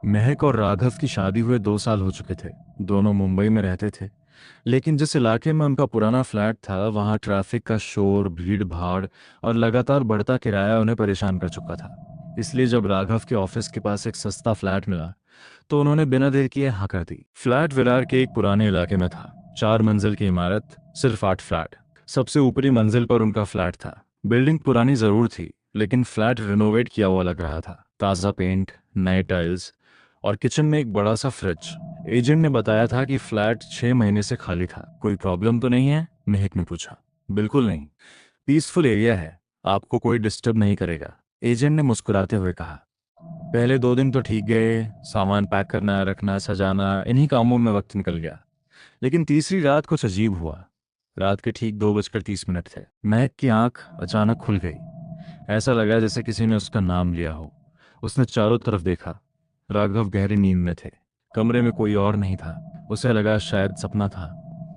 महक और राघव की शादी हुए 2 साल हो चुके थे। दोनों मुंबई में रहते थे, लेकिन जिस इलाके में उनका पुराना फ्लैट था वहाँ ट्रैफिक का शोर, भीड़ भाड़ और लगातार बढ़ता किराया उन्हें परेशान कर चुका था। इसलिए जब राघव के ऑफिस के पास एक सस्ता फ्लैट मिला तो उन्होंने बिना देर किए हाँ कर दी। फ्लैट विरार के एक पुराने इलाके में था। 4 मंजिल की इमारत, सिर्फ 8 फ्लैट। सबसे ऊपरी मंजिल पर उनका फ्लैट था। बिल्डिंग पुरानी जरूर थी, लेकिन फ्लैट रिनोवेट किया हुआ लग रहा था। ताज़ा पेंट, नए टाइल्स और किचन में एक बड़ा सा फ्रिज। एजेंट ने बताया था कि फ्लैट 6 महीने से खाली था। कोई प्रॉब्लम तो नहीं है? महक ने पूछा। बिल्कुल नहीं, पीसफुल एरिया है, आपको कोई डिस्टर्ब नहीं करेगा, एजेंट ने मुस्कुराते हुए कहा। पहले 2 दिन तो ठीक गए, सामान पैक करना, रखना, सजाना, इन्हीं कामों में वक्त निकल गया। लेकिन तीसरी रात कुछ अजीब हुआ। रात के ठीक 2:30 थे। महक की आंख अचानक खुल गई। ऐसा लगा जैसे किसी ने उसका नाम लिया हो। उसने चारों तरफ देखा। राघव गहरी नींद में थे। कमरे में कोई और नहीं था। उसे लगा शायद सपना था,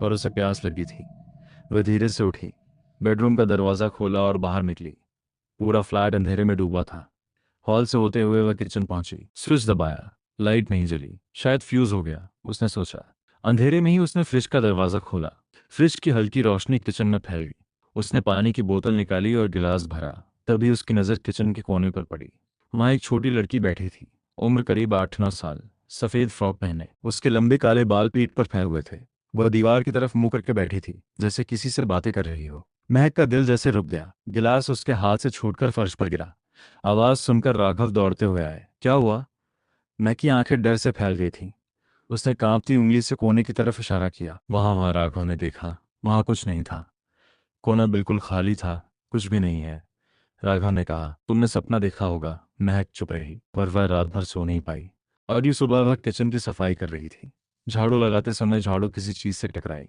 पर उसे प्यास लगी थी। वह धीरे से उठी, बेडरूम का दरवाज़ा खोला और बाहर निकली। पूरा फ्लैट अंधेरे में डूबा था। हॉल से होते हुए वह किचन पहुंची। स्विच दबाया, लाइट नहीं जली। शायद फ्यूज हो गया, उसने सोचा। अंधेरे में ही उसने फ्रिज का दरवाज़ा खोला। फ्रिज की हल्की रोशनी किचन में फैल गई। उसने पानी की बोतल निकाली और गिलास भरा। तभी उसकी नज़र किचन के कोने पर पड़ी। वहाँ एक छोटी लड़की बैठी थी, उम्र करीब 8-9 साल। सफ़ेद फ्रॉक पहने, उसके लंबे काले बाल पीठ पर फैले हुए थे। वह दीवार की तरफ मुंह करके बैठी थी, जैसे किसी से बातें कर रही हो। महक का दिल जैसे रुक गया। गिलास उसके हाथ से छूटकर फर्श पर गिरा। आवाज सुनकर राघव दौड़ते हुए आए। क्या हुआ? मैं की आंखें डर से फैल गई थी। उसने कांपती उंगली से कोने की तरफ इशारा किया। वहां वहां राघव ने देखा। वहां कुछ नहीं था। कोना बिल्कुल खाली था। कुछ भी नहीं है, राघव ने कहा। तुमने सपना देखा होगा। महक चुप रही, पर वह रात भर सो नहीं पाई। और ये सुबह वह किचन की सफाई कर रही थी। झाड़ू लगाते समय झाड़ू किसी चीज से टकराई।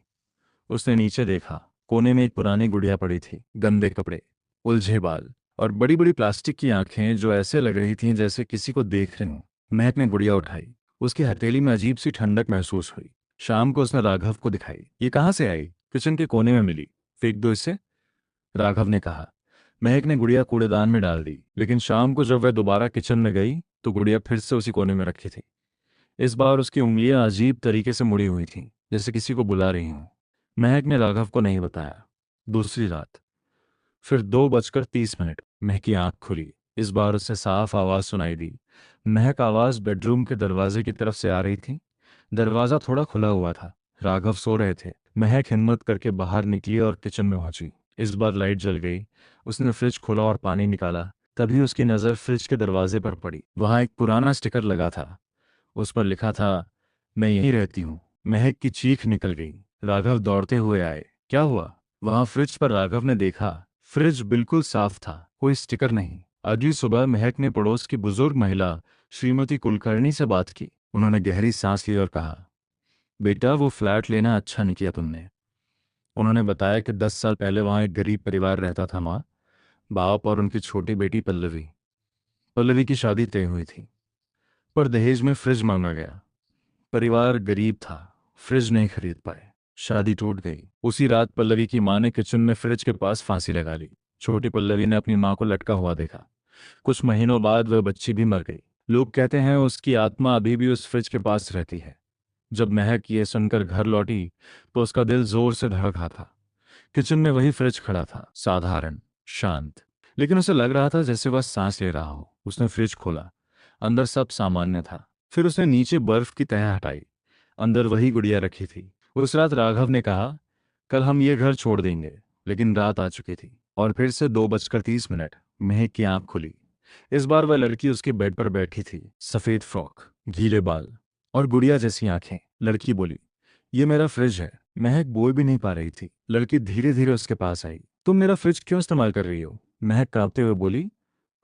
उसने नीचे देखा। कोने में एक पुरानी गुड़िया पड़ी थी। गंदे कपड़े, उलझे बाल और बड़ी बड़ी प्लास्टिक की आंखें जो ऐसे लग रही थीं जैसे किसी को देख रही हों। महक ने गुड़िया उठाई। उसकी हथेली में अजीब सी ठंडक महसूस हुई। शाम को उसने राघव को दिखाई। ये कहाँ से आई? किचन के कोने में मिली। फेंक दो इसे, राघव ने कहा। महक ने गुड़िया कूड़ेदान में डाल दी। लेकिन शाम को जब वह दोबारा किचन में गई तो गुड़िया फिर से उसी कोने में रखी थी। इस बार उसकी उंगलियां अजीब तरीके से मुड़ी हुई थीं, जैसे किसी को बुला रही हों। महक ने राघव को नहीं बताया। दूसरी रात, फिर 2:30 महक की आंख खुली। इस बार उसे साफ आवाज सुनाई दी। महक आवाज बेडरूम के दरवाजे की तरफ से आ रही थी। दरवाजा थोड़ा खुला हुआ था। राघव सो रहे थे। महक हिम्मत करके बाहर निकली और किचन में पहुंची। इस बार लाइट जल गई। उसने फ्रिज खोला और पानी निकाला। तभी उसकी नज़र फ्रिज के दरवाजे पर पड़ी। वहां एक पुराना स्टिकर लगा था। उस पर लिखा था, मैं यहीं रहती हूँ। महक की चीख निकल गई। राघव दौड़ते हुए आए। क्या हुआ? वहां फ्रिज पर राघव ने देखा। फ्रिज बिल्कुल साफ था, कोई स्टिकर नहीं। अगली सुबह महक ने पड़ोस की बुजुर्ग महिला श्रीमती कुलकर्णी से बात की। उन्होंने गहरी सांस ली और कहा, बेटा वो फ्लैट लेना अच्छा नहीं किया तुमने। उन्होंने बताया कि 10 साल पहले वहाँ एक गरीब परिवार रहता था। माँ, बाप और उनकी छोटी बेटी पल्लवी। पल्लवी की शादी तय हुई थी, पर दहेज में फ्रिज मांगा गया। परिवार गरीब था, फ्रिज नहीं खरीद पाए। शादी टूट गई। उसी रात पल्लवी की मां ने किचन में फ्रिज के पास फांसी लगा ली। छोटी पल्लवी ने अपनी मां को लटका हुआ देखा। कुछ महीनों बाद वह बच्ची भी मर गई। लोग कहते हैं उसकी आत्मा अभी भी उस फ्रिज के पास रहती है। जब महक ये सुनकर घर लौटी तो उसका दिल जोर से धड़क रहा था। किचन में वही फ्रिज खड़ा था, साधारण, शांत, लेकिन उसे लग रहा था जैसे वह सांस ले रहा हो। उसने फ्रिज खोला। अंदर सब सामान्य था। फिर उसने नीचे बर्फ की तह हटाई। अंदर वही गुड़िया रखी थी। उस रात राघव ने कहा, कल हम ये घर छोड़ देंगे। लेकिन रात आ चुकी थी और फिर से 2:30 महक की आंख खुली। इस बार वह लड़की उसके बेड पर बैठी थी। सफेद फ्रॉक, गीले बाल और गुड़िया जैसी आंखें। लड़की बोली, ये मेरा फ्रिज है। महक बोल भी नहीं पा रही थी। लड़की धीरे धीरे उसके पास आई। तुम मेरा फ्रिज क्यों इस्तेमाल कर रही हो? महक कांपते हुए बोली,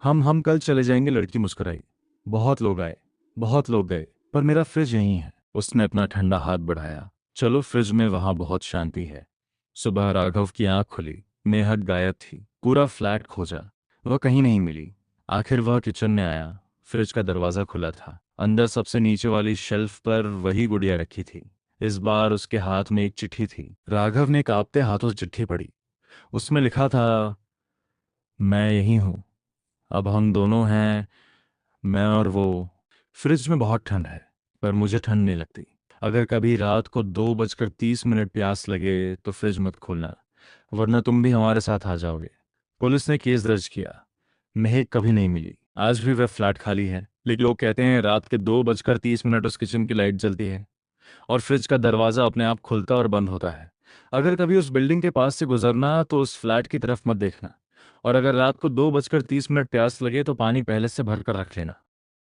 हम कल चले जाएंगे। लड़की मुस्कुराई। बहुत लोग आए, बहुत लोग गए, पर मेरा फ्रिज यहीं है। उसने अपना ठंडा हाथ बढ़ाया। चलो फ्रिज में, वहां बहुत शांति है। सुबह राघव की आंख खुली। मेहक गायब थी। पूरा फ्लैट खोजा, वह कहीं नहीं मिली। आखिर वह किचन में आया। फ्रिज का दरवाजा खुला था। अंदर सबसे नीचे वाली शेल्फ पर वही गुड़िया रखी थी। इस बार उसके हाथ में एक चिट्ठी थी। राघव ने कांपते हाथों चिट्ठी पढ़ी। उसमें लिखा था, मैं यही हूँ, अब हम दोनों हैं, मैं और वो। फ्रिज में बहुत ठंड है, पर मुझे ठंड नहीं लगती। अगर कभी रात को 2:30 प्यास लगे तो फ्रिज मत खोलना, वरना तुम भी हमारे साथ आ जाओगे। पुलिस ने केस दर्ज किया। महक कभी नहीं मिली। आज भी वह फ्लैट खाली है, लेकिन लोग कहते हैं रात के 2:30 उस किचन की लाइट जलती है और फ्रिज का दरवाज़ा अपने आप खुलता और बंद होता है। अगर कभी उस बिल्डिंग के पास से गुजरना तो उस फ्लैट की तरफ मत देखना, और अगर रात को 2:30 प्यास लगे तो पानी पहले से भर कर रख लेना।